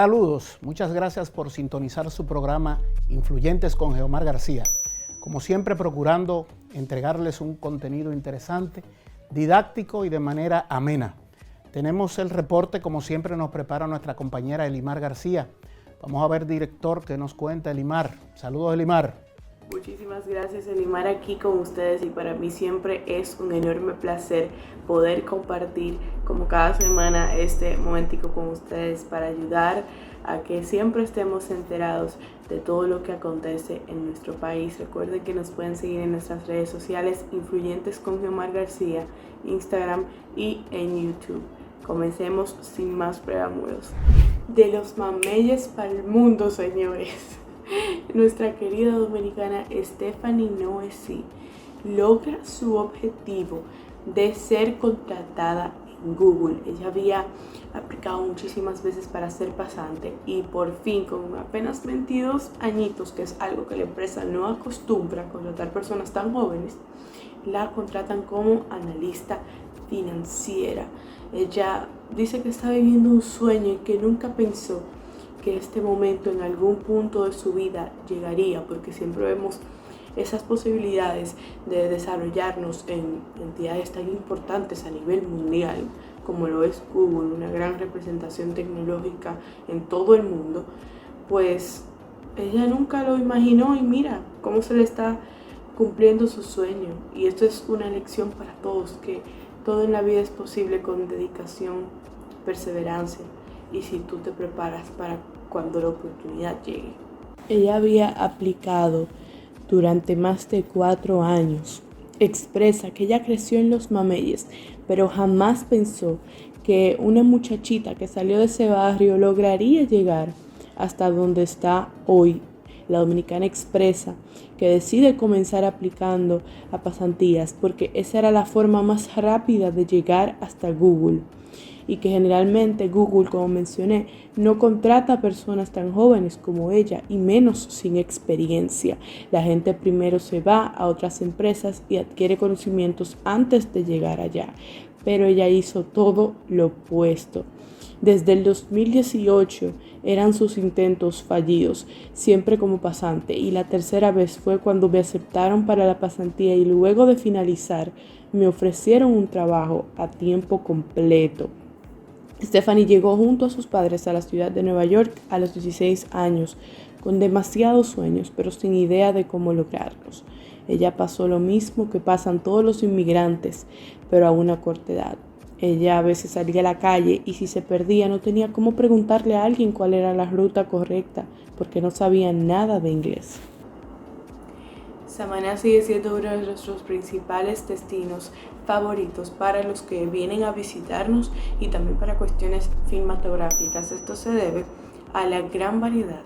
Saludos, muchas gracias por sintonizar su programa Influyentes con Geomar García. Como siempre, procurando entregarles un contenido interesante, didáctico y de manera amena. Tenemos el reporte, como siempre nos prepara nuestra compañera Elimar García. Vamos a ver, director, qué nos cuenta Elimar. Saludos, Elimar. Muchísimas gracias, Elimar, aquí con ustedes, y para mí siempre es un enorme placer poder compartir como cada semana este momentico con ustedes para ayudar a que siempre estemos enterados de todo lo que acontece en nuestro país. Recuerden que nos pueden seguir en nuestras redes sociales Influyentes con Geomar García, Instagram y en YouTube. Comencemos sin más preámbulos. De los mameyes para el mundo, señores. Nuestra querida dominicana Stephanie Noesy logra su objetivo de ser contratada en Google. Ella había aplicado muchísimas veces para ser pasante y por fin, con apenas 22 añitos, que es algo que la empresa no acostumbra a contratar personas tan jóvenes, la contratan como analista financiera. Ella dice que está viviendo un sueño y que nunca pensó que este momento en algún punto de su vida llegaría, porque siempre vemos esas posibilidades de desarrollarnos en entidades tan importantes a nivel mundial como lo es Google, una gran representación tecnológica en todo el mundo. Pues ella nunca lo imaginó y mira cómo se le está cumpliendo su sueño. Y esto es una lección para todos, que todo en la vida es posible con dedicación, perseverancia, y si tú te preparas para cuando la oportunidad llegue. Ella había aplicado durante más de 4 años. Expresa que ella creció en los mameyes, pero jamás pensó que una muchachita que salió de ese barrio lograría llegar hasta donde está hoy. La dominicana expresa que decide comenzar aplicando a pasantías porque esa era la forma más rápida de llegar hasta Google, y que generalmente Google, como mencioné, no contrata a personas tan jóvenes como ella y menos sin experiencia. La gente primero se va a otras empresas y adquiere conocimientos antes de llegar allá, pero ella hizo todo lo opuesto. Desde el 2018 eran sus intentos fallidos, siempre como pasante, y la tercera vez fue cuando me aceptaron para la pasantía y luego de finalizar me ofrecieron un trabajo a tiempo completo. Stephanie llegó junto a sus padres a la ciudad de Nueva York a los 16 años, con demasiados sueños, pero sin idea de cómo lograrlos. Ella pasó lo mismo que pasan todos los inmigrantes, pero a una corta edad. Ella a veces salía a la calle y si se perdía no tenía cómo preguntarle a alguien cuál era la ruta correcta, porque no sabía nada de inglés. Samaná sigue siendo uno de nuestros principales destinos favoritos para los que vienen a visitarnos y también para cuestiones cinematográficas. Esto se debe a la gran variedad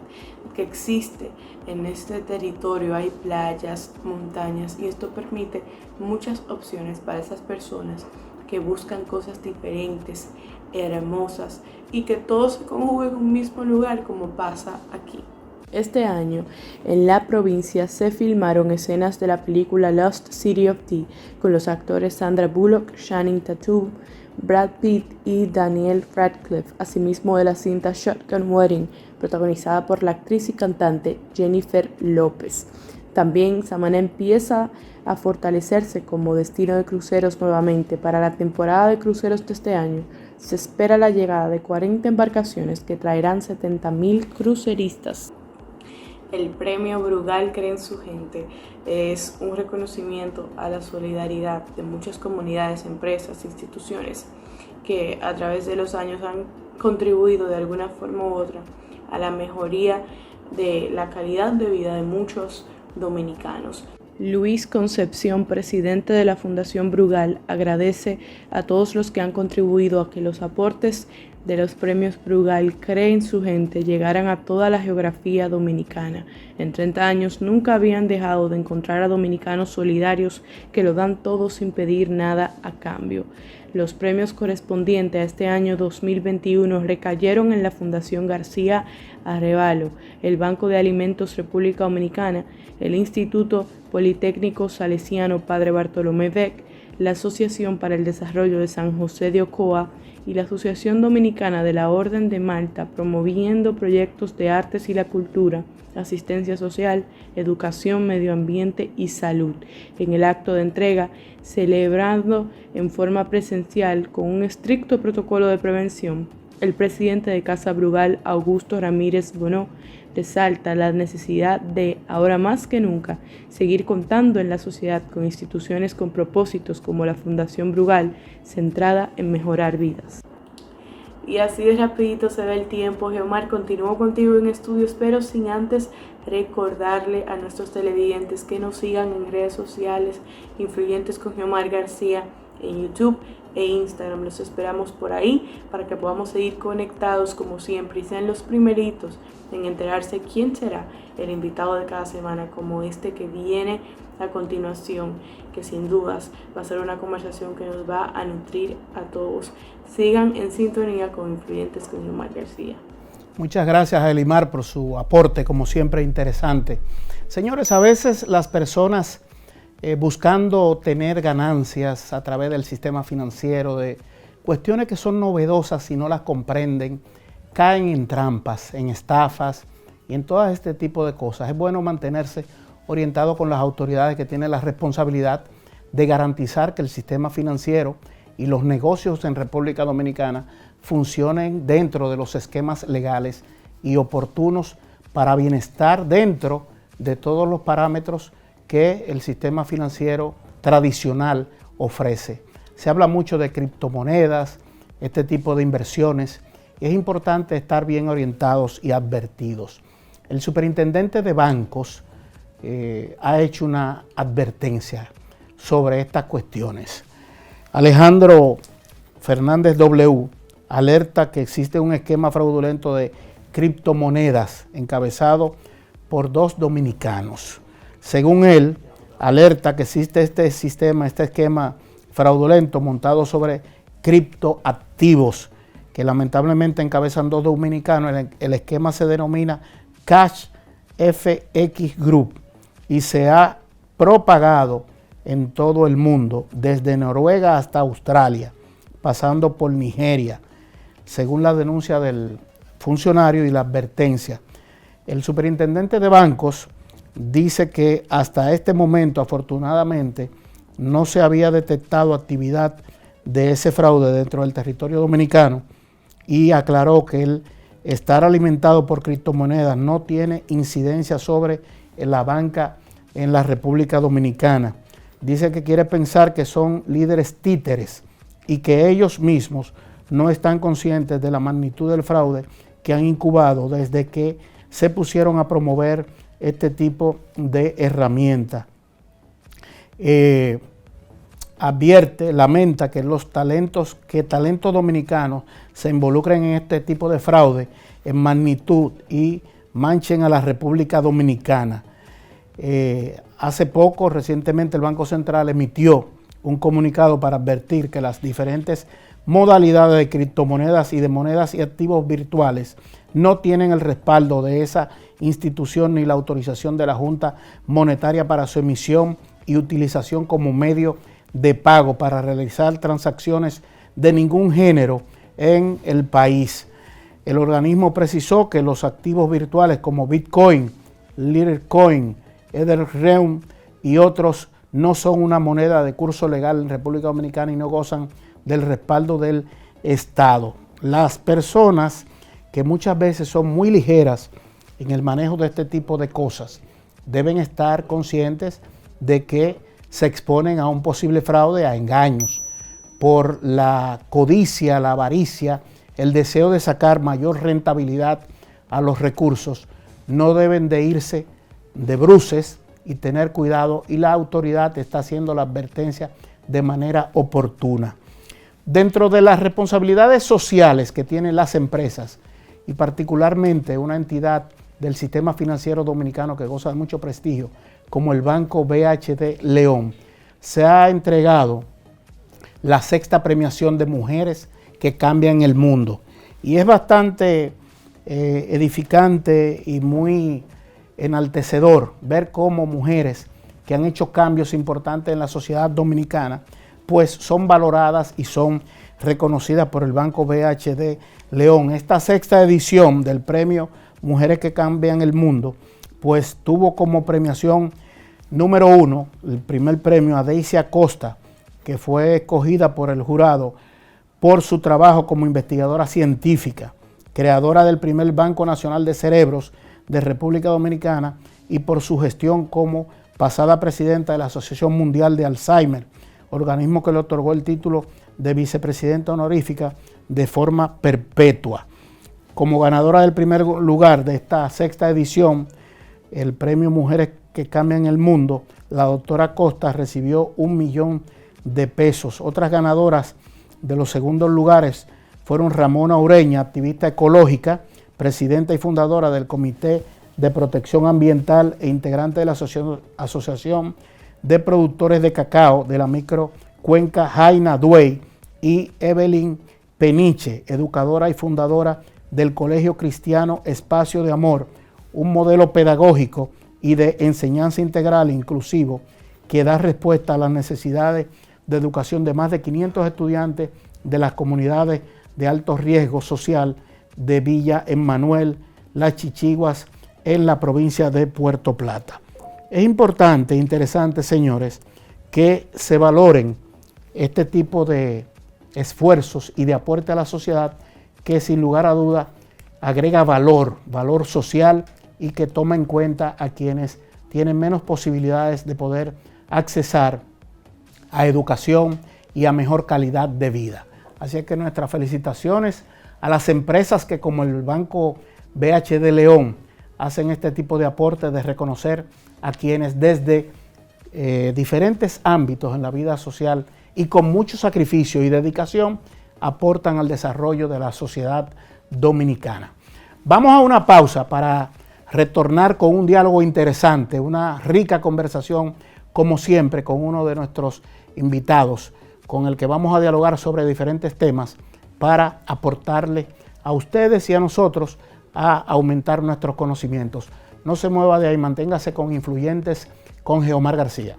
que existe en este territorio. Hay playas, montañas, y esto permite muchas opciones para esas personas que buscan cosas diferentes, hermosas, y que todo se conjuga en un mismo lugar, como pasa aquí. Este año, en la provincia, se filmaron escenas de la película Lost City of Tea con los actores Sandra Bullock, Channing Tatum, Brad Pitt y Daniel Radcliffe, asimismo de la cinta Shotgun Wedding, protagonizada por la actriz y cantante Jennifer López. También Samaná empieza a fortalecerse como destino de cruceros nuevamente. Para la temporada de cruceros de este año, se espera la llegada de 40 embarcaciones que traerán 70,000 cruceristas. El premio Brugal Cree en su Gente es un reconocimiento a la solidaridad de muchas comunidades, empresas, instituciones que a través de los años han contribuido de alguna forma u otra a la mejoría de la calidad de vida de muchos dominicanos. Luis Concepción, presidente de la Fundación Brugal, agradece a todos los que han contribuido a que los aportes de los premios Brugal Cree en su Gente llegaran a toda la geografía dominicana. En 30 años nunca habían dejado de encontrar a dominicanos solidarios que lo dan todo sin pedir nada a cambio. Los premios correspondientes a este año 2021 recayeron en la Fundación García Arevalo, el Banco de Alimentos República Dominicana, el Instituto Politécnico Salesiano Padre Bartolomé Beck, la Asociación para el Desarrollo de San José de Ocoa y la Asociación Dominicana de la Orden de Malta, promoviendo proyectos de artes y la cultura, asistencia social, educación, medio ambiente y salud. En el acto de entrega, celebrando en forma presencial con un estricto protocolo de prevención, el presidente de Casa Brugal, Augusto Ramírez Bonó, resalta la necesidad de, ahora más que nunca, seguir contando en la sociedad con instituciones con propósitos como la Fundación Brugal, centrada en mejorar vidas. Y así de rapidito se ve el tiempo. Geomar, continúo contigo en estudios, pero sin antes recordarle a nuestros televidentes que nos sigan en redes sociales, Influyentes con Geomar García, en YouTube e Instagram. Los esperamos por ahí para que podamos seguir conectados como siempre y sean los primeritos en enterarse quién será el invitado de cada semana, como este que viene a continuación, que sin dudas va a ser una conversación que nos va a nutrir a todos. Sigan en sintonía con Influyentes con Geomar García. Muchas gracias a Elimar por su aporte, como siempre interesante. Señores, a veces las personas buscando tener ganancias a través del sistema financiero, de cuestiones que son novedosas y no las comprenden, caen en trampas, en estafas y en todo este tipo de cosas. Es bueno mantenerse orientado con las autoridades que tienen la responsabilidad de garantizar que el sistema financiero y los negocios en República Dominicana funcionen dentro de los esquemas legales y oportunos para bienestar dentro de todos los parámetros que el sistema financiero tradicional ofrece. Se habla mucho de criptomonedas, este tipo de inversiones. Es importante estar bien orientados y advertidos. El superintendente de bancos ha hecho una advertencia sobre estas cuestiones. Alejandro Fernández W. alerta que existe un esquema fraudulento de criptomonedas encabezado por 2 dominicanos. Según él, alerta que existe este esquema fraudulento montado sobre criptoactivos que lamentablemente encabezan 2 dominicanos. El esquema se denomina Cash FX Group y se ha propagado en todo el mundo, desde Noruega hasta Australia, pasando por Nigeria, según la denuncia del funcionario y la advertencia. El superintendente de bancos dice que hasta este momento, afortunadamente, no se había detectado actividad de ese fraude dentro del territorio dominicano y aclaró que el estar alimentado por criptomonedas no tiene incidencia sobre la banca en la República Dominicana. Dice que quiere pensar que son líderes títeres y que ellos mismos no están conscientes de la magnitud del fraude que han incubado desde que se pusieron a promover este tipo de herramienta. Lamenta que talentos dominicanos se involucren en este tipo de fraude en magnitud y manchen a la República Dominicana. Hace poco, recientemente, el Banco Central emitió un comunicado para advertir que las diferentes modalidades de criptomonedas y de monedas y activos virtuales no tienen el respaldo de esa institución ni la autorización de la Junta Monetaria para su emisión y utilización como medio de pago para realizar transacciones de ningún género en el país. El organismo precisó que los activos virtuales como Bitcoin, Litecoin, Ethereum y otros no son una moneda de curso legal en República Dominicana y no gozan del respaldo del Estado. Las personas que muchas veces son muy ligeras en el manejo de este tipo de cosas deben estar conscientes de que se exponen a un posible fraude, a engaños, por la codicia, la avaricia, el deseo de sacar mayor rentabilidad a los recursos. No deben de irse de bruces y tener cuidado, y la autoridad está haciendo la advertencia de manera oportuna. Dentro de las responsabilidades sociales que tienen las empresas, y particularmente una entidad del sistema financiero dominicano que goza de mucho prestigio, como el Banco BHD León, se ha entregado la 6ª premiación de mujeres que cambian el mundo. Y es bastante edificante y muy enaltecedor ver cómo mujeres que han hecho cambios importantes en la sociedad dominicana, pues son valoradas y son reconocida por el Banco BHD León. Esta sexta edición del premio Mujeres que Cambian el Mundo, pues tuvo como premiación número 1, el primer premio, a Daisy Acosta, que fue escogida por el jurado por su trabajo como investigadora científica, creadora del primer Banco Nacional de Cerebros de República Dominicana y por su gestión como pasada presidenta de la Asociación Mundial de Alzheimer, organismo que le otorgó el título de vicepresidenta honorífica de forma perpetua. Como ganadora del primer lugar de esta sexta edición, el premio Mujeres que Cambian el Mundo, la doctora Costa recibió 1 millón de pesos. Otras ganadoras de los segundos lugares fueron Ramona Ureña, activista ecológica, presidenta y fundadora del Comité de Protección Ambiental e integrante de la Asociación de Productores de Cacao de la Microcuenca Jaina Duey, y Evelyn Peniche, educadora y fundadora del Colegio Cristiano Espacio de Amor, un modelo pedagógico y de enseñanza integral inclusivo que da respuesta a las necesidades de educación de más de 500 estudiantes de las comunidades de alto riesgo social de Villa Emmanuel, Las Chichiguas, en la provincia de Puerto Plata. Es importante, interesante, señores, que se valoren este tipo de esfuerzos y de aporte a la sociedad que sin lugar a duda agrega valor social y que toma en cuenta a quienes tienen menos posibilidades de poder accesar a educación y a mejor calidad de vida. Así que nuestras felicitaciones a las empresas que, como el Banco BHD León, hacen este tipo de aportes, de reconocer a quienes desde diferentes ámbitos en la vida social y con mucho sacrificio y dedicación aportan al desarrollo de la sociedad dominicana. Vamos a una pausa para retornar con un diálogo interesante, una rica conversación, como siempre, con uno de nuestros invitados, con el que vamos a dialogar sobre diferentes temas para aportarle a ustedes y a nosotros a aumentar nuestros conocimientos. No se mueva de ahí, manténgase con Influyentes con Geomar García.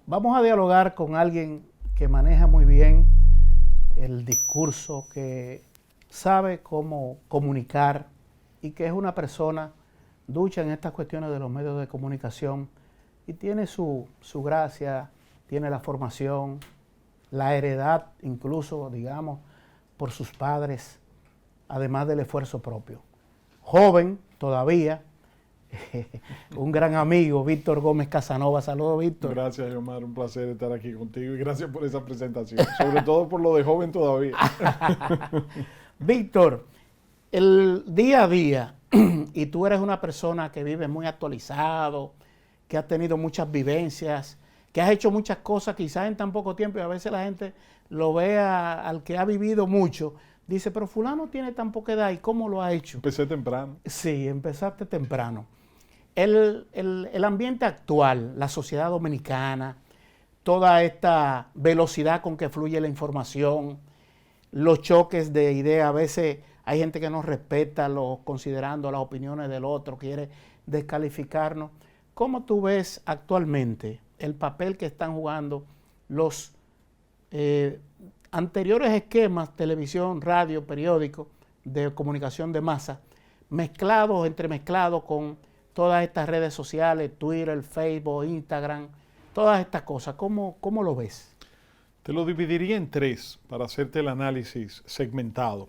Vamos a dialogar con alguien que maneja muy bien el discurso, que sabe cómo comunicar y que es una persona ducha en estas cuestiones de los medios de comunicación y tiene su gracia, tiene la formación, la heredad incluso, digamos, por sus padres, además del esfuerzo propio. Joven todavía, un gran amigo, Víctor Gómez Casanova. Saludos, Víctor. Gracias, Geomar, un placer estar aquí contigo y gracias por esa presentación, sobre todo por lo de joven todavía. Víctor, el día a día, y tú eres una persona que vive muy actualizado, que has tenido muchas vivencias, que has hecho muchas cosas quizás en tan poco tiempo, y a veces la gente lo ve al que ha vivido mucho, dice, pero fulano tiene tan poca edad, ¿y cómo lo ha hecho? Empecé temprano. Sí, empezaste temprano. El ambiente actual, la sociedad dominicana, toda esta velocidad con que fluye la información, los choques de ideas, a veces hay gente que no respeta considerando las opiniones del otro, quiere descalificarnos. ¿Cómo tú ves actualmente el papel que están jugando los anteriores esquemas, televisión, radio, periódico, de comunicación de masa, entremezclados con todas estas redes sociales, Twitter, Facebook, Instagram, todas estas cosas? ¿Cómo lo ves? Te lo dividiría en tres para hacerte el análisis segmentado.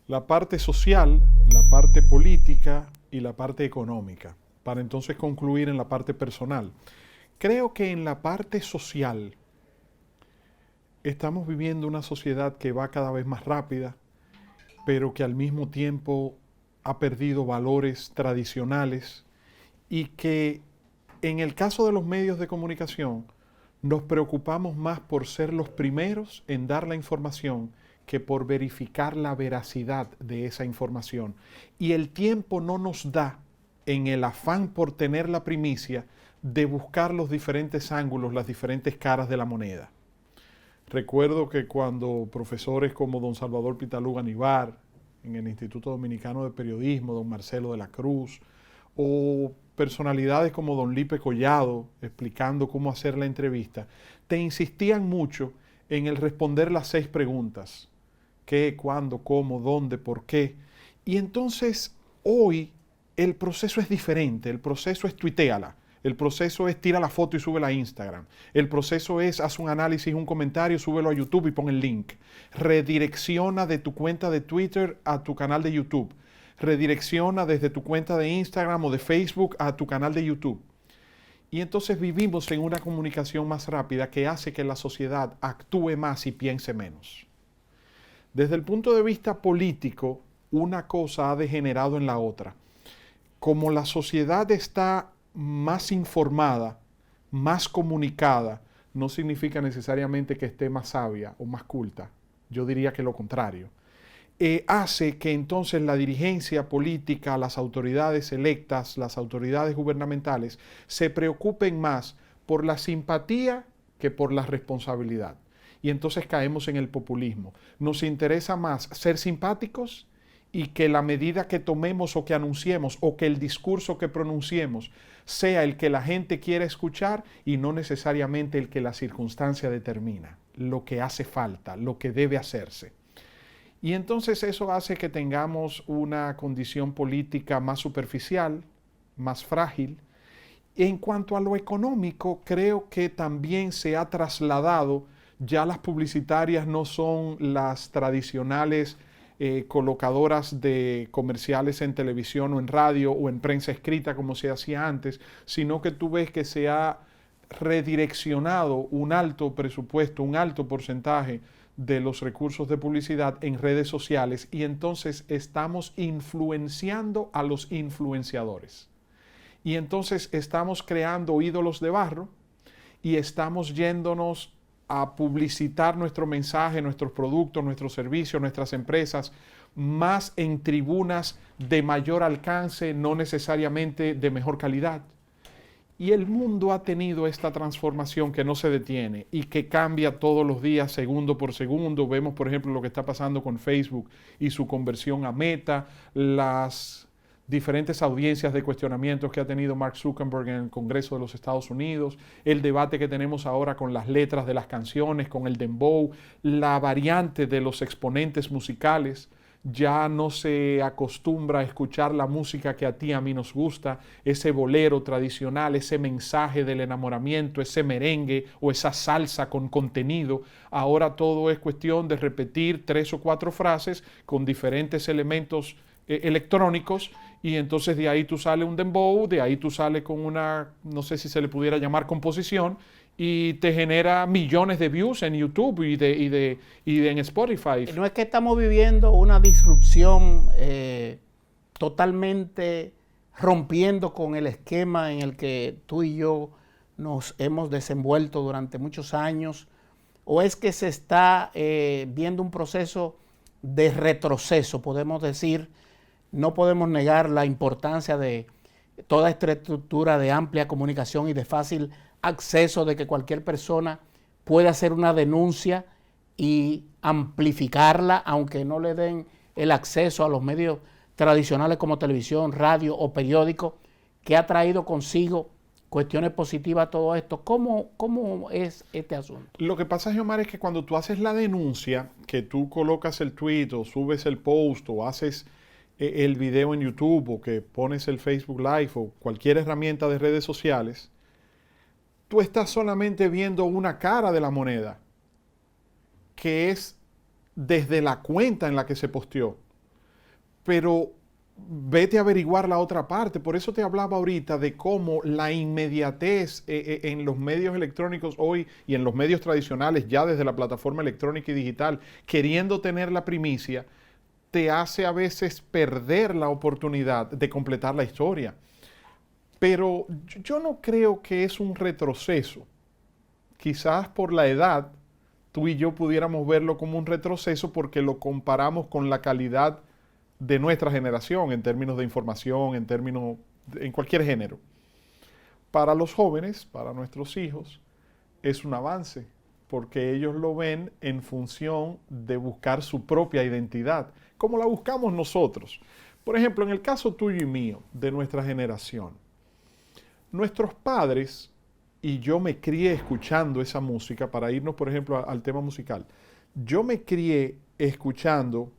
La parte social, la parte política y la parte económica, para entonces concluir en la parte personal. Creo que en la parte social estamos viviendo una sociedad que va cada vez más rápida, pero que al mismo tiempo ha perdido valores tradicionales y que en el caso de los medios de comunicación nos preocupamos más por ser los primeros en dar la información que por verificar la veracidad de esa información. Y el tiempo no nos da en el afán por tener la primicia, de buscar los diferentes ángulos, las diferentes caras de la moneda. Recuerdo que cuando profesores como don Salvador Pitaluga Nivar, en el Instituto Dominicano de Periodismo, don Marcelo de la Cruz, o personalidades como don Lipe Collado, explicando cómo hacer la entrevista, te insistían mucho en el responder las 6 preguntas. ¿Qué, cuándo, cómo, dónde, por qué? Y entonces, hoy, el proceso es diferente. El proceso es tuitéala. El proceso es tira la foto y súbela a Instagram. El proceso es haz un análisis, un comentario, súbelo a YouTube y pon el link. Redirecciona de tu cuenta de Twitter a tu canal de YouTube. Redirecciona desde tu cuenta de Instagram o de Facebook a tu canal de YouTube. Y entonces vivimos en una comunicación más rápida que hace que la sociedad actúe más y piense menos. Desde el punto de vista político, una cosa ha degenerado en la otra. Como la sociedad está más informada, más comunicada, no significa necesariamente que esté más sabia o más culta. Yo diría que lo contrario. Hace que entonces la dirigencia política, las autoridades electas, las autoridades gubernamentales, se preocupen más por la simpatía que por la responsabilidad. Y entonces caemos en el populismo. Nos interesa más ser simpáticos y que la medida que tomemos o que anunciemos o que el discurso que pronunciemos sea el que la gente quiere escuchar y no necesariamente el que la circunstancia determina, lo que hace falta, lo que debe hacerse. Y entonces eso hace que tengamos una condición política más superficial, más frágil. En cuanto a lo económico, creo que también se ha trasladado, ya las publicitarias no son las tradicionales colocadoras de comerciales en televisión o en radio o en prensa escrita como se hacía antes, sino que tú ves que se ha redireccionado un alto presupuesto, un alto porcentaje de los recursos de publicidad en redes sociales y entonces estamos influenciando a los influenciadores. Y entonces estamos creando ídolos de barro y estamos yéndonos a publicitar nuestro mensaje, nuestros productos, nuestros servicios, nuestras empresas, más en tribunas de mayor alcance, no necesariamente de mejor calidad. Y el mundo ha tenido esta transformación que no se detiene y que cambia todos los días, segundo por segundo. Vemos, por ejemplo, lo que está pasando con Facebook y su conversión a Meta, las diferentes audiencias de cuestionamientos que ha tenido Mark Zuckerberg en el Congreso de los Estados Unidos, el debate que tenemos ahora con las letras de las canciones, con el dembow, la variante de los exponentes musicales. Ya no se acostumbra a escuchar la música que a ti, a mí nos gusta, ese bolero tradicional, ese mensaje del enamoramiento, ese merengue o esa salsa con contenido. Ahora todo es cuestión de repetir 3 o 4 frases con diferentes elementos electrónicos y entonces de ahí tú sales un dembow, de ahí tú sales con una, no sé si se le pudiera llamar composición, y te genera millones de views en YouTube y en Spotify. No es que estamos viviendo una disrupción totalmente rompiendo con el esquema en el que tú y yo nos hemos desenvuelto durante muchos años, o es que se está viendo un proceso de retroceso, podemos decir. No podemos negar la importancia de toda esta estructura de amplia comunicación y de fácil acceso, de que cualquier persona puede hacer una denuncia y amplificarla, aunque no le den el acceso a los medios tradicionales como televisión, radio o periódico, que ha traído consigo cuestiones positivas a todo esto. ¿Cómo es este asunto? Lo que pasa, Giomar, es que cuando tú haces la denuncia, que tú colocas el tweet o subes el post o haces el video en YouTube o que pones el Facebook Live o cualquier herramienta de redes sociales, tú estás solamente viendo una cara de la moneda, que es desde la cuenta en la que se posteó. Pero vete a averiguar la otra parte. Por eso te hablaba ahorita de cómo la inmediatez en los medios electrónicos hoy y en los medios tradicionales, ya desde la plataforma electrónica y digital, queriendo tener la primicia, te hace a veces perder la oportunidad de completar la historia. Pero yo no creo que es un retroceso. Quizás por la edad, tú y yo pudiéramos verlo como un retroceso porque lo comparamos con la calidad de nuestra generación en términos de información, en términos en cualquier género. Para los jóvenes, para nuestros hijos, es un avance, porque ellos lo ven en función de buscar su propia identidad, como la buscamos nosotros. Por ejemplo, en el caso tuyo y mío, de nuestra generación, nuestros padres, y yo me crié escuchando esa música, para irnos, por ejemplo, al tema musical, yo me crié escuchando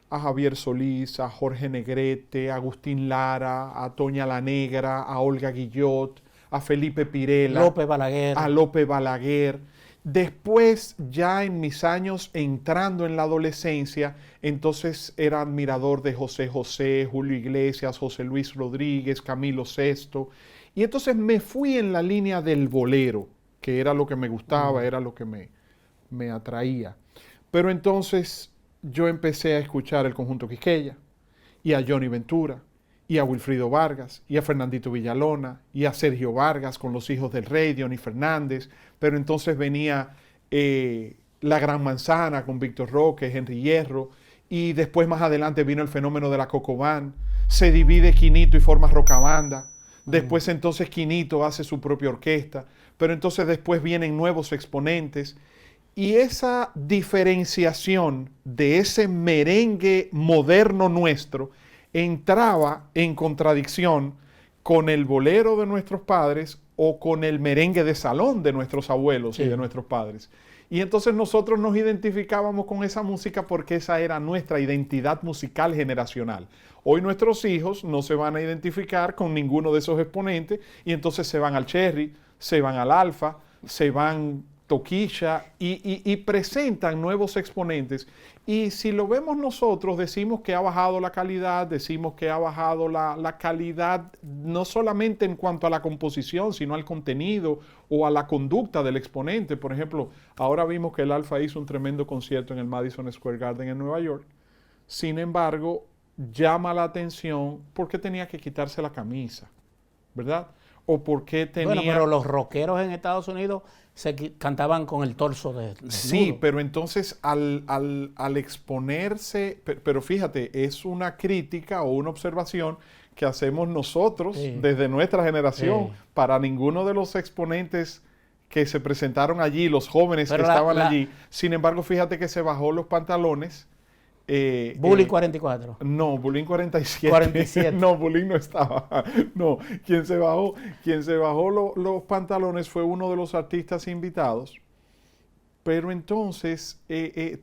a Javier Solís, a Jorge Negrete, a Agustín Lara, a Toña la Negra, a Olga Guillot, a Felipe Pirela, López Balaguer. a López Balaguer. Después, ya en mis años entrando en la adolescencia, entonces era admirador de José José, Julio Iglesias, José Luis Rodríguez, Camilo Sesto. Y entonces me fui en la línea del bolero, que era lo que me gustaba, era lo que me atraía. Pero entonces yo empecé a escuchar el Conjunto Quisqueya, y a Johnny Ventura, y a Wilfrido Vargas, y a Fernandito Villalona, y a Sergio Vargas con Los Hijos del Rey, Johnny Fernández. Pero entonces venía La Gran Manzana con Víctor Roque, Henry Hierro, y después más adelante vino el fenómeno de la Cocobán. Se divide Quinito y forma Rocabanda. Después entonces Quinito hace su propia orquesta, pero entonces después vienen nuevos exponentes. Y esa diferenciación de ese merengue moderno nuestro entraba en contradicción con el bolero de nuestros padres o con el merengue de salón de nuestros abuelos y de nuestros padres. Y entonces nosotros nos identificábamos con esa música porque esa era nuestra identidad musical generacional. Hoy nuestros hijos no se van a identificar con ninguno de esos exponentes y entonces se van al Cherry, se van al Alfa, se van Toquilla y presentan nuevos exponentes. Y si lo vemos nosotros, decimos que ha bajado la calidad, decimos que ha bajado la calidad no solamente en cuanto a la composición, sino al contenido o a la conducta del exponente. Por ejemplo, ahora vimos que el Alfa hizo un tremendo concierto en el Madison Square Garden en Nueva York. Sin embargo, llama la atención porque tenía que quitarse la camisa, ¿verdad? O porque tenía... Bueno, pero los rockeros en Estados Unidos cantaban con el torso desnudo. Sí, pero entonces al exponerse, pero fíjate, es una crítica o una observación que hacemos nosotros desde nuestra generación para ninguno de los exponentes que se presentaron allí, los jóvenes que estaban allí. Sin embargo, fíjate que se bajó los pantalones. Bullying 44. No, Bullying 47. 47. No, Bullying no estaba. No, quien se bajó los pantalones fue uno de los artistas invitados. Pero entonces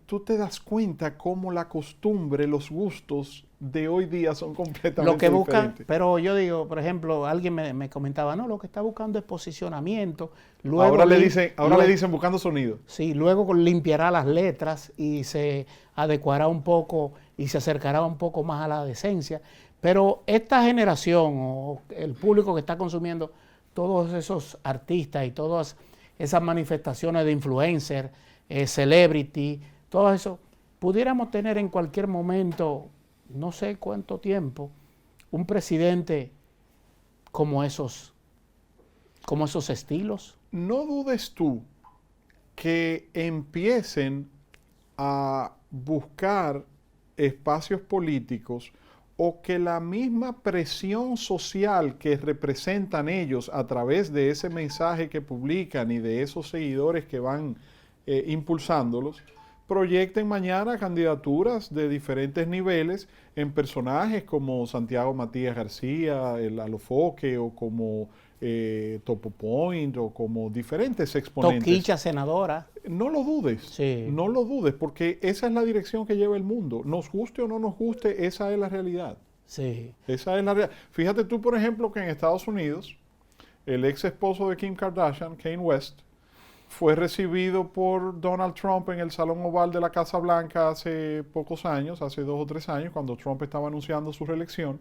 tú te das cuenta cómo la costumbre, los gustos de hoy día son completamente lo que buscan, diferentes. pero yo digo, por ejemplo, alguien me comentaba, no, lo que está buscando es posicionamiento. Luego ahora le dicen buscando sonido. Sí, luego limpiará las letras y se adecuará un poco y se acercará un poco más a la decencia. Pero esta generación o el público que está consumiendo todos esos artistas y todas esas manifestaciones de influencer, celebrity, todo eso, pudiéramos tener en cualquier momento, no sé cuánto tiempo, un presidente como esos estilos. No dudes tú que empiecen a buscar espacios políticos o que la misma presión social que representan ellos a través de ese mensaje que publican y de esos seguidores que van impulsándolos, proyecten mañana candidaturas de diferentes niveles en personajes como Santiago Matías García, el Alofoque, o como Topo Point, o como diferentes exponentes. Toquilla senadora. No lo dudes, sí. No lo dudes, porque esa es la dirección que lleva el mundo. Nos guste o no nos guste, esa es la realidad. Sí. Esa es la realidad. Fíjate tú, por ejemplo, que en Estados Unidos, el ex esposo de Kim Kardashian, Kanye West, fue recibido por Donald Trump en el Salón Oval de la Casa Blanca hace pocos años, hace 2 o 3 años, cuando Trump estaba anunciando su reelección,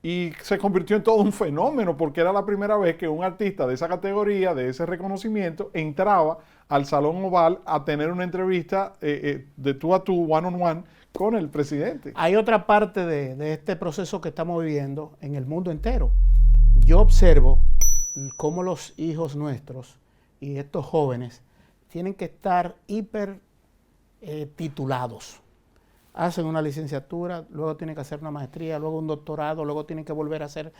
y se convirtió en todo un fenómeno, porque era la primera vez que un artista de esa categoría, de ese reconocimiento, entraba al Salón Oval a tener una entrevista de tú a tú, one on one, con el presidente. Hay otra parte de este proceso que estamos viviendo en el mundo entero. Yo observo cómo los hijos nuestros y estos jóvenes tienen que estar hiper titulados. Hacen una licenciatura, luego tienen que hacer una maestría, luego un doctorado, luego tienen que volver a hacer.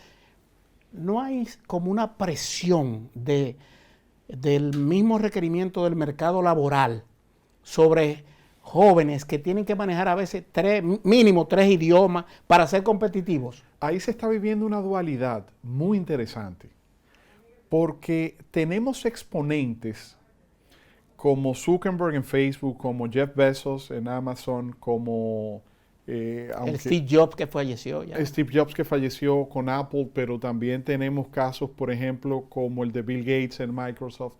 no hay como una presión del mismo requerimiento del mercado laboral sobre jóvenes que tienen que manejar a veces mínimo tres idiomas para ser competitivos. Ahí se está viviendo una dualidad muy interesante, porque tenemos exponentes como Zuckerberg en Facebook, como Jeff Bezos en Amazon, como el Steve Jobs que falleció ya. Steve Jobs que falleció con Apple, pero también tenemos casos, por ejemplo, como el de Bill Gates en Microsoft,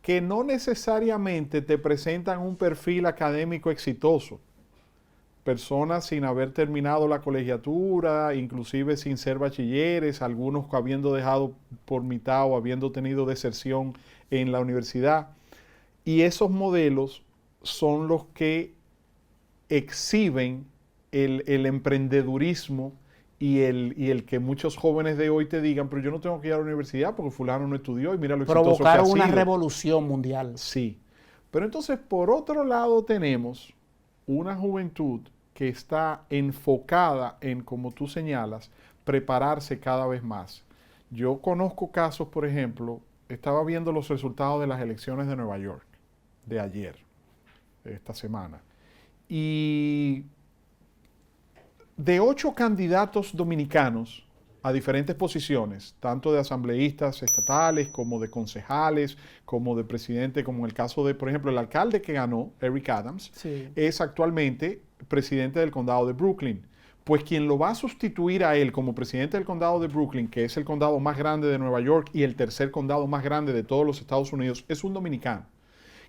que no necesariamente te presentan un perfil académico exitoso. Personas sin haber terminado la colegiatura, inclusive sin ser bachilleres, algunos habiendo dejado por mitad o habiendo tenido deserción en la universidad. Y esos modelos son los que exhiben el emprendedurismo y el que muchos jóvenes de hoy te digan, pero yo no tengo que ir a la universidad porque fulano no estudió y mira lo exitoso que ha sido. Provocaron una revolución mundial. Sí. Pero entonces, por otro lado, tenemos una juventud que está enfocada en, como tú señalas, prepararse cada vez más. Yo conozco casos, por ejemplo, estaba viendo los resultados de las elecciones de Nueva York, de ayer, de esta semana, y de 8 candidatos dominicanos a diferentes posiciones, tanto de asambleístas estatales como de concejales, como de presidente, como en el caso de, por ejemplo, el alcalde que ganó, Eric Adams, sí, es actualmente presidente del condado de Brooklyn. Pues quien lo va a sustituir a él como presidente del condado de Brooklyn, que es el condado más grande de Nueva York y el tercer condado más grande de todos los Estados Unidos, es un dominicano.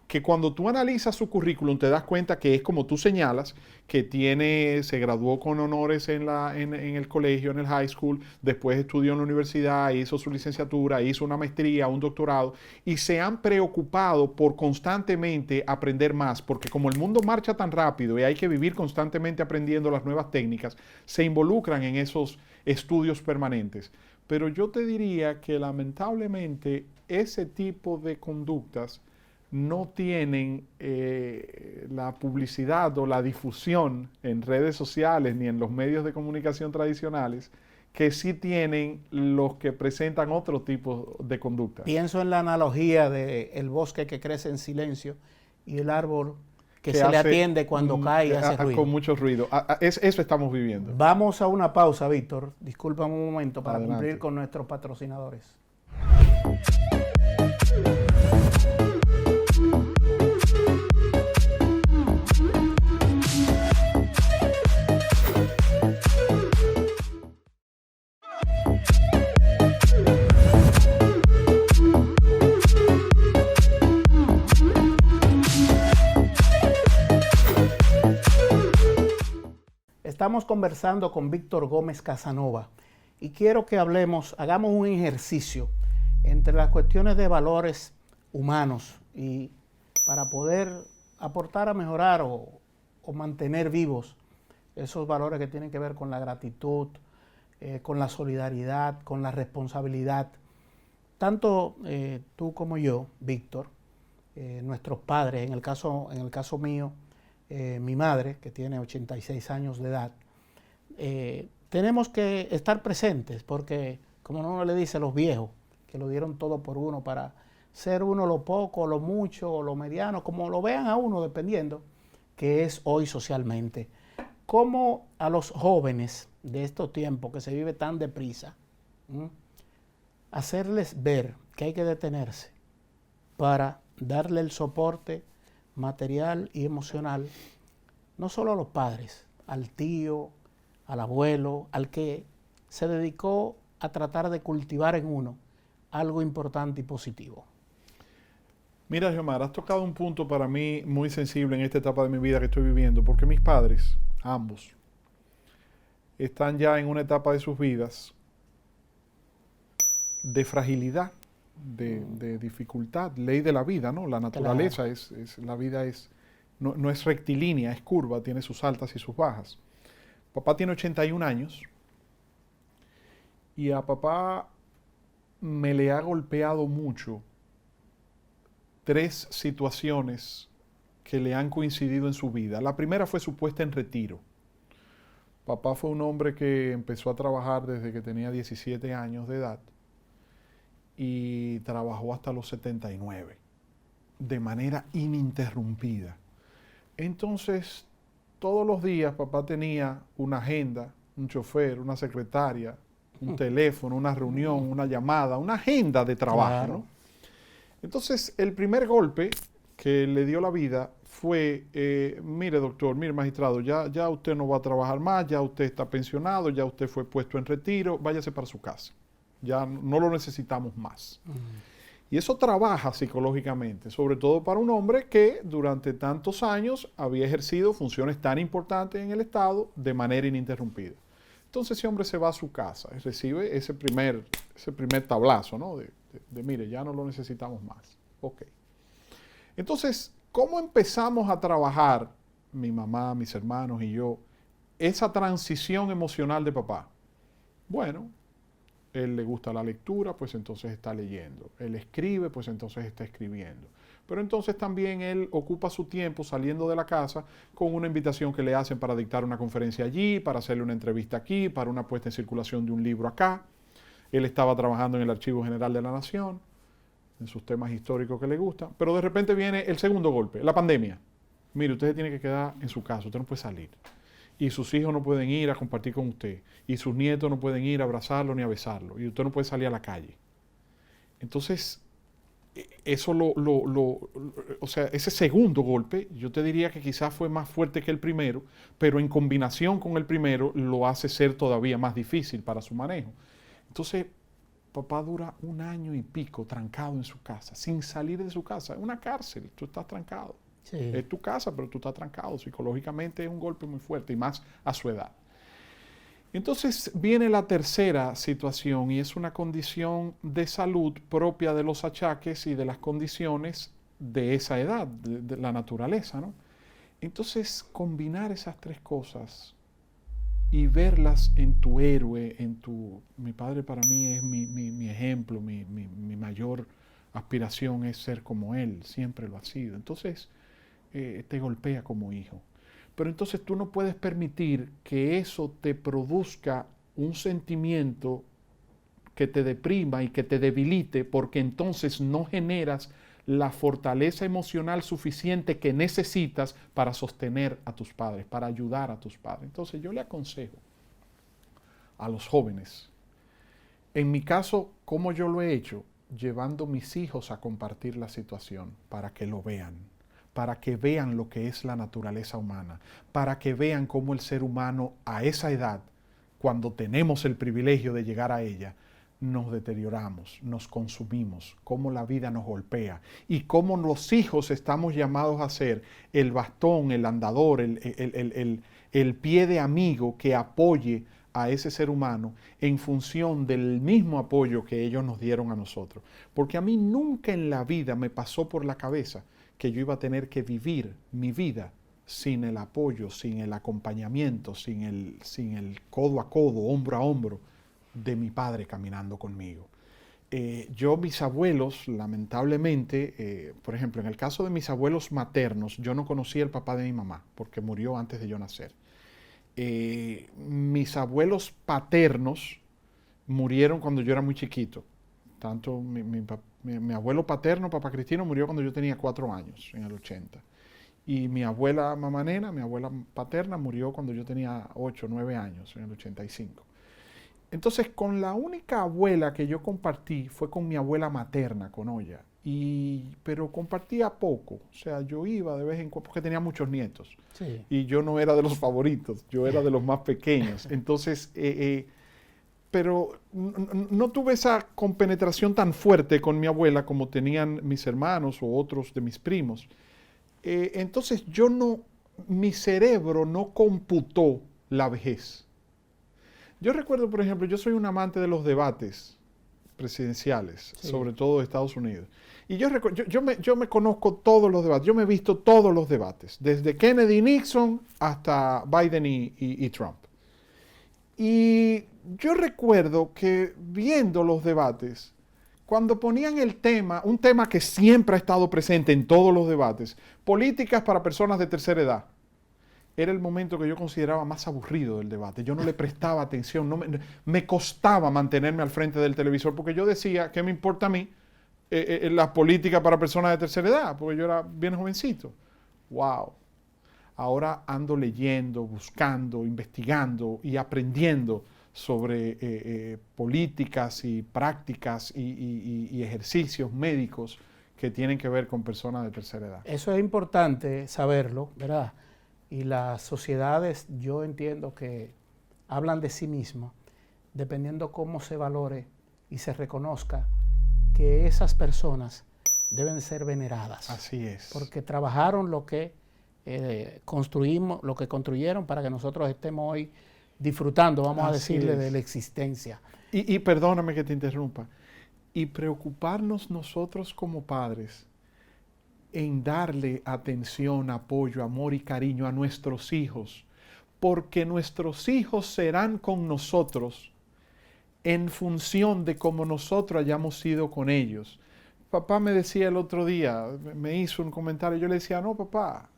Que cuando tú analizas su currículum te das cuenta que es como tú señalas, que se graduó con honores en el colegio, en el high school, después estudió en la universidad, hizo su licenciatura, hizo una maestría, un doctorado, y se han preocupado por constantemente aprender más, porque como el mundo marcha tan rápido y hay que vivir constantemente aprendiendo las nuevas técnicas, se involucran en esos estudios permanentes. Pero yo te diría que lamentablemente ese tipo de conductas no tienen la publicidad o la difusión en redes sociales ni en los medios de comunicación tradicionales que sí tienen los que presentan otro tipo de conducta. Pienso en la analogía del bosque que crece en silencio y el árbol que se le atiende cuando cae y hace ruido. Con mucho ruido. Eso estamos viviendo. Vamos a una pausa, Víctor. Discúlpame un momento para Adelante. cumplir con nuestros patrocinadores. Estamos conversando con Víctor Gómez Casanova y quiero que hagamos un ejercicio entre las cuestiones de valores humanos y para poder aportar a mejorar o mantener vivos esos valores que tienen que ver con la gratitud, con la solidaridad, con la responsabilidad. Tanto tú como yo, Víctor, nuestros padres, en el caso mío, mi madre, que tiene 86 años de edad, tenemos que estar presentes porque, como uno le dice a los viejos, que lo dieron todo por uno para ser uno lo poco, lo mucho, o lo mediano, como lo vean a uno, dependiendo, que es hoy socialmente. ¿Cómo a los jóvenes de estos tiempos que se vive tan deprisa, hacerles ver que hay que detenerse para darle el soporte material y emocional, no solo a los padres, al tío, al abuelo, al que se dedicó a tratar de cultivar en uno algo importante y positivo? Mira, Xiomara, has tocado un punto para mí muy sensible en esta etapa de mi vida que estoy viviendo, porque mis padres, ambos, están ya en una etapa de sus vidas de fragilidad, de dificultad, ley de la vida, ¿no? La naturaleza claro. La vida no es rectilínea, es curva, tiene sus altas y sus bajas. Papá tiene 81 años y a papá me le ha golpeado mucho 3 situaciones que le han coincidido en su vida. La primera fue su puesta en retiro. Papá fue un hombre que empezó a trabajar desde que tenía 17 años de edad y trabajó hasta los 79, de manera ininterrumpida. Entonces, todos los días papá tenía una agenda, un chofer, una secretaria, un teléfono, una reunión, una llamada, una agenda de trabajo, Claro. ¿no? Entonces, el primer golpe que le dio la vida fue, mire doctor, mire magistrado, ya usted no va a trabajar más, ya usted está pensionado, ya usted fue puesto en retiro, váyase para su casa. Ya no lo necesitamos más. Y eso trabaja psicológicamente, sobre todo para un hombre que durante tantos años había ejercido funciones tan importantes en el Estado de manera ininterrumpida. Entonces ese hombre se va a su casa y recibe ese primer tablazo, ¿no? De mire, ya no lo necesitamos más. Ok. Entonces, ¿cómo empezamos a trabajar, mi mamá, mis hermanos y yo, esa transición emocional de papá? Bueno, él le gusta la lectura, pues entonces está leyendo. Él escribe, pues entonces está escribiendo. Pero entonces también él ocupa su tiempo saliendo de la casa con una invitación que le hacen para dictar una conferencia allí, para hacerle una entrevista aquí, para una puesta en circulación de un libro acá. Él estaba trabajando en el Archivo General de la Nación, en sus temas históricos que le gustan. Pero de repente viene el segundo golpe, la pandemia. Mire, usted se tiene que quedar en su casa, usted no puede salir. Y sus hijos no pueden ir a compartir con usted. Y sus nietos no pueden ir a abrazarlo ni a besarlo. Y usted no puede salir a la calle. Entonces, eso o sea, ese segundo golpe, yo te diría que quizás fue más fuerte que el primero, pero en combinación con el primero lo hace ser todavía más difícil para su manejo. Entonces, papá dura 1 año y pico trancado en su casa, sin salir de su casa. Es una cárcel, tú estás trancado. Sí. Es tu casa, pero tú estás trancado. Psicológicamente es un golpe muy fuerte y más a su edad. Entonces viene la tercera situación y es una condición de salud propia de los achaques y de las condiciones de esa edad, de la naturaleza, ¿no? Entonces combinar esas tres cosas y verlas en tu héroe, mi padre para mí es mi ejemplo, mi mayor aspiración es ser como él, siempre lo ha sido. Entonces te golpea como hijo. Pero entonces tú no puedes permitir que eso te produzca un sentimiento que te deprima y que te debilite, porque entonces no generas la fortaleza emocional suficiente que necesitas para sostener a tus padres, para ayudar a tus padres. Entonces yo le aconsejo a los jóvenes, en mi caso, ¿cómo yo lo he hecho? Llevando mis hijos a compartir la situación para que lo vean, para que vean lo que es la naturaleza humana, para que vean cómo el ser humano a esa edad, cuando tenemos el privilegio de llegar a ella, nos deterioramos, nos consumimos, cómo la vida nos golpea y cómo los hijos estamos llamados a ser el bastón, el andador, el pie de amigo que apoye a ese ser humano en función del mismo apoyo que ellos nos dieron a nosotros. Porque a mí nunca en la vida me pasó por la cabeza que yo iba a tener que vivir mi vida sin el apoyo, sin el acompañamiento, sin el codo a codo, hombro a hombro de mi padre caminando conmigo. Mis abuelos, lamentablemente, por ejemplo, en el caso de mis abuelos maternos, yo no conocía al papá de mi mamá porque murió antes de yo nacer. Mis abuelos paternos murieron cuando yo era muy chiquito. Tanto mi abuelo paterno, papá Cristino, murió cuando yo tenía 4 años, en el 80. Y mi abuela mamanena, mi abuela paterna, murió cuando yo tenía 8, 9 años, en el 85. Entonces, con la única abuela que yo compartí fue con mi abuela materna, con Olla. Pero compartía poco. O sea, yo iba de vez en cuando, porque tenía muchos nietos. Sí. Y yo no era de los favoritos, yo era de los más pequeños. Entonces, pero no tuve esa compenetración tan fuerte con mi abuela como tenían mis hermanos o otros de mis primos. Entonces mi cerebro no computó la vejez. Yo recuerdo, por ejemplo, yo soy un amante de los debates presidenciales, sí, sobre todo de Estados Unidos. Y yo me conozco todos los debates, yo me he visto todos los debates, desde Kennedy y Nixon hasta Biden y Trump. Y yo recuerdo que viendo los debates, cuando ponían un tema que siempre ha estado presente en todos los debates, políticas para personas de tercera edad, era el momento que yo consideraba más aburrido del debate. Yo no le prestaba atención, me costaba mantenerme al frente del televisor porque yo decía, ¿qué me importa a mí la política para personas de tercera edad? Porque yo era bien jovencito. ¡Wow! Ahora ando leyendo, buscando, investigando y aprendiendo sobre políticas y prácticas y ejercicios médicos que tienen que ver con personas de tercera edad. Eso es importante saberlo, ¿verdad? Y las sociedades, yo entiendo que hablan de sí mismas, dependiendo cómo se valore y se reconozca que esas personas deben ser veneradas. Así es. Porque trabajaron lo que construimos, lo que construyeron para que nosotros estemos hoy disfrutando, vamos a decirle, de la existencia. Y perdóname que te interrumpa. Y preocuparnos nosotros como padres en darle atención, apoyo, amor y cariño a nuestros hijos, porque nuestros hijos serán con nosotros en función de cómo nosotros hayamos sido con ellos. Papá me decía el otro día, me hizo un comentario, yo le decía, no papá,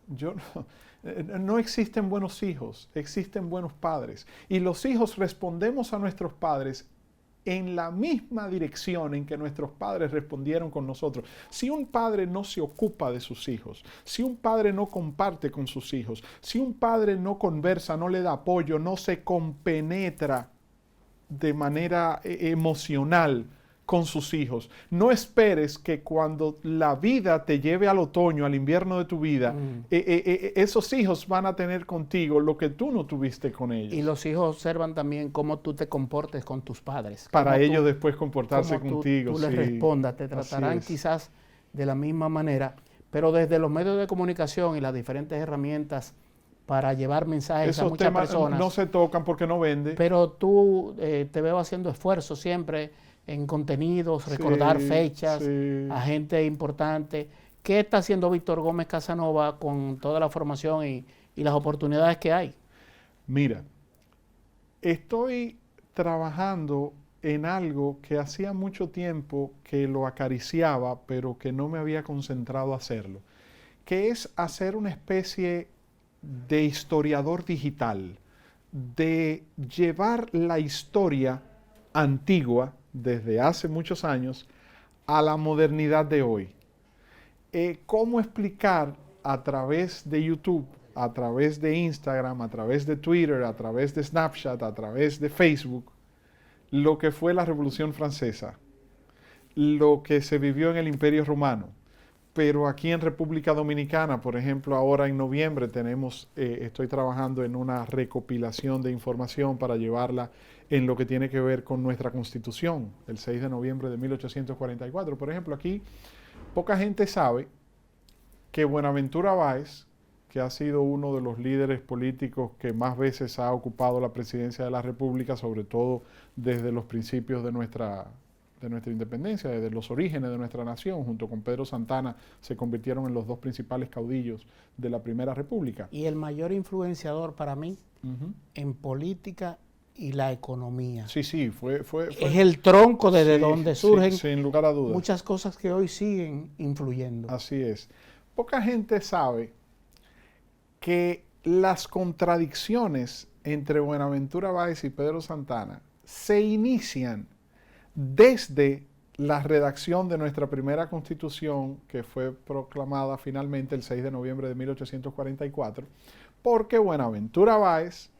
no existen buenos hijos, existen buenos padres. Y los hijos respondemos a nuestros padres en la misma dirección en que nuestros padres respondieron con nosotros. Si un padre no se ocupa de sus hijos, si un padre no comparte con sus hijos, si un padre no conversa, no le da apoyo, no se compenetra de manera emocional con sus hijos, no esperes que cuando la vida te lleve al otoño, al invierno de tu vida, esos hijos van a tener contigo lo que tú no tuviste con ellos. Y los hijos observan también cómo tú te comportes con tus padres. Para ellos después comportarse contigo. Tú les respondas, te tratarán quizás de la misma manera, pero desde los medios de comunicación y las diferentes herramientas para llevar mensajes a muchas personas. No se tocan porque no vende. Pero tú te veo haciendo esfuerzos siempre en contenidos, recordar fechas, a gente importante. ¿Qué está haciendo Víctor Gómez Casanova con toda la formación y las oportunidades que hay? Mira, estoy trabajando en algo que hacía mucho tiempo que lo acariciaba, pero que no me había concentrado a hacerlo, que es hacer una especie de historiador digital, de llevar la historia antigua desde hace muchos años a la modernidad de hoy. ¿Cómo explicar a través de YouTube, a través de Instagram, a través de Twitter, a través de Snapchat, a través de Facebook, lo que fue la Revolución Francesa, lo que se vivió en el Imperio Romano? Pero aquí en República Dominicana, por ejemplo, ahora en noviembre estoy trabajando en una recopilación de información para llevarla en lo que tiene que ver con nuestra Constitución, el 6 de noviembre de 1844. Por ejemplo, aquí poca gente sabe que Buenaventura Báez, que ha sido uno de los líderes políticos que más veces ha ocupado la presidencia de la República, sobre todo desde los principios de nuestra independencia, desde los orígenes de nuestra nación, junto con Pedro Santana, se convirtieron en los dos principales caudillos de la Primera República. Y el mayor influenciador para mí en política y la economía. Sí, fue es el tronco desde donde surgen sin lugar a dudas muchas cosas que hoy siguen influyendo. Así es. Poca gente sabe que las contradicciones entre Buenaventura Báez y Pedro Santana se inician desde la redacción de nuestra primera Constitución, que fue proclamada finalmente el 6 de noviembre de 1844, porque Buenaventura Báez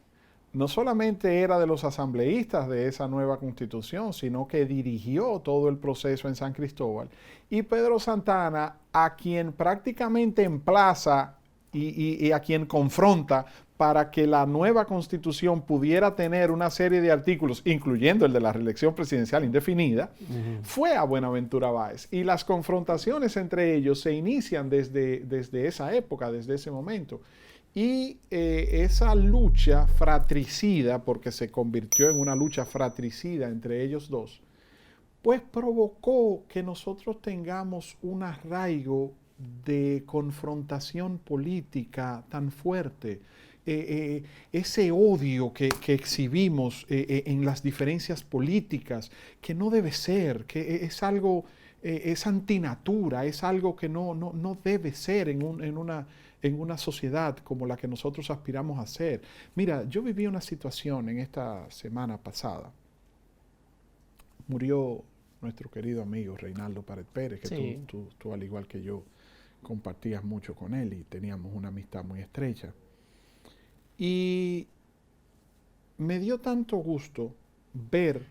no solamente era de los asambleístas de esa nueva Constitución, sino que dirigió todo el proceso en San Cristóbal, y Pedro Santana, a quien prácticamente emplaza y a quien confronta para que la nueva Constitución pudiera tener una serie de artículos, incluyendo el de la reelección presidencial indefinida, fue a Buenaventura Báez. Y las confrontaciones entre ellos se inician desde esa época, desde ese momento. Y esa lucha fratricida, porque se convirtió en una lucha fratricida entre ellos dos, pues provocó que nosotros tengamos un arraigo de confrontación política tan fuerte. Ese odio que exhibimos en las diferencias políticas, que no debe ser, que es algo, es antinatura, es algo que no debe ser en en una sociedad como la que nosotros aspiramos a ser. Mira, yo viví una situación en esta semana pasada. Murió nuestro querido amigo Reinaldo Pared Pérez, que Sí. tú al igual que yo compartías mucho con él y teníamos una amistad muy estrecha. Y me dio tanto gusto ver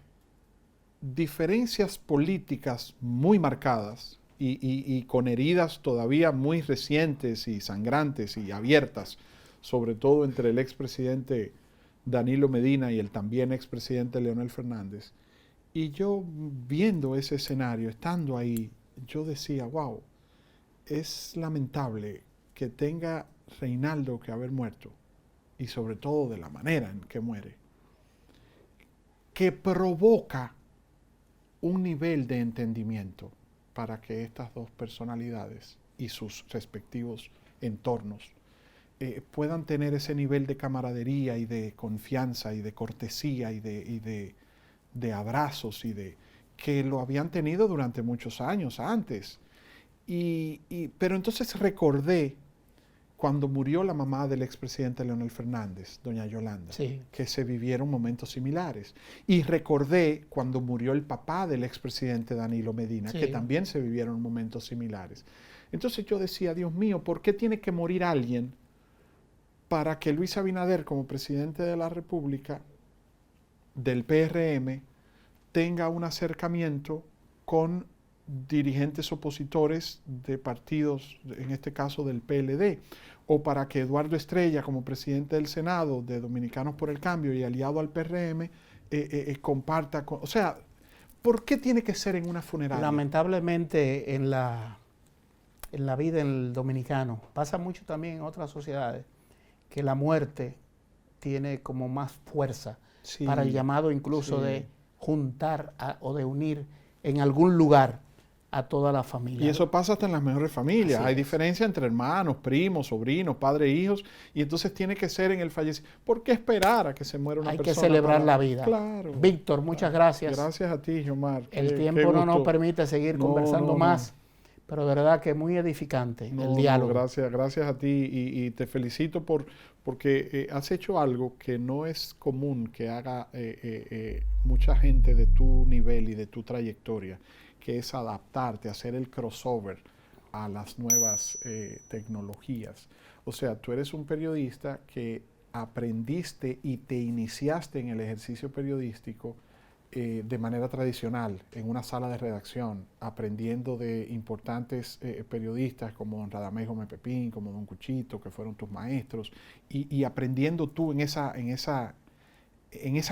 diferencias políticas muy marcadas y con heridas todavía muy recientes y sangrantes y abiertas, sobre todo entre el expresidente Danilo Medina y el también expresidente Leonel Fernández. Y yo viendo ese escenario, estando ahí, yo decía, wow, es lamentable que tenga Reinaldo que haber muerto, y sobre todo de la manera en que muere, que provoca un nivel de entendimiento para que estas dos personalidades y sus respectivos entornos puedan tener ese nivel de camaradería y de confianza y de cortesía y de abrazos que lo habían tenido durante muchos años antes. Pero entonces recordé cuando murió la mamá del expresidente Leonel Fernández, doña Yolanda, Sí. que se vivieron momentos similares. Y recordé cuando murió el papá del expresidente Danilo Medina, Sí. que también se vivieron momentos similares. Entonces yo decía, Dios mío, ¿por qué tiene que morir alguien para que Luis Abinader, como presidente de la República, del PRM, tenga un acercamiento con dirigentes opositores de partidos, en este caso del PLD, o para que Eduardo Estrella, como presidente del Senado de Dominicanos por el Cambio y aliado al PRM, comparta con... O sea, ¿por qué tiene que ser en una funeraria? Lamentablemente en la vida del dominicano, pasa mucho también en otras sociedades, que la muerte tiene como más fuerza Sí, para el llamado incluso sí. de juntar o de unir en algún lugar a toda la familia. Y eso pasa hasta en las mejores familias. Así Hay es. diferencia entre hermanos, primos, sobrinos, padres, hijos, y entonces tiene que ser en el fallecimiento. ¿Por qué esperar a que se muera una Hay persona? que celebrar para- la vida. Claro. Víctor, muchas gracias. Gracias a ti, Giomar. El Qué tiempo no nos gusto. permite seguir No, conversando no, más, pero de verdad que muy edificante No, el no, diálogo. gracias a ti y te felicito porque has hecho algo que no es común que haga mucha gente de tu nivel y de tu trayectoria, que es adaptarte, hacer el crossover a las nuevas tecnologías. O sea, tú eres un periodista que aprendiste y te iniciaste en el ejercicio periodístico de manera tradicional, en una sala de redacción, aprendiendo de importantes periodistas como don Radamés Gómez Pepín, como don Cuchito, que fueron tus maestros, y aprendiendo tú en esa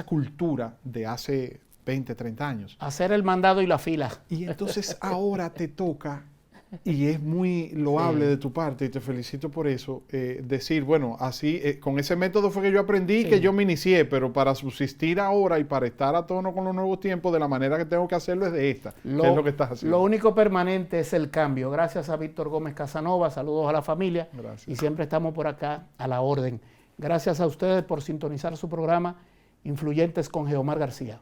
cultura de hace 20, 30 años. Hacer el mandado y la fila. Y entonces ahora te toca, y es muy loable Sí. de tu parte, y te felicito por eso, decir, bueno, así, con ese método fue que yo aprendí, Sí. que yo me inicié, pero para subsistir ahora y para estar a tono con los nuevos tiempos, de la manera que tengo que hacerlo es de esta, que es lo que estás haciendo. Lo único permanente es el cambio. Gracias a Víctor Gómez Casanova, saludos a la familia. Gracias. Y siempre estamos por acá a la orden. Gracias a ustedes por sintonizar su programa Influyentes con Geomar García.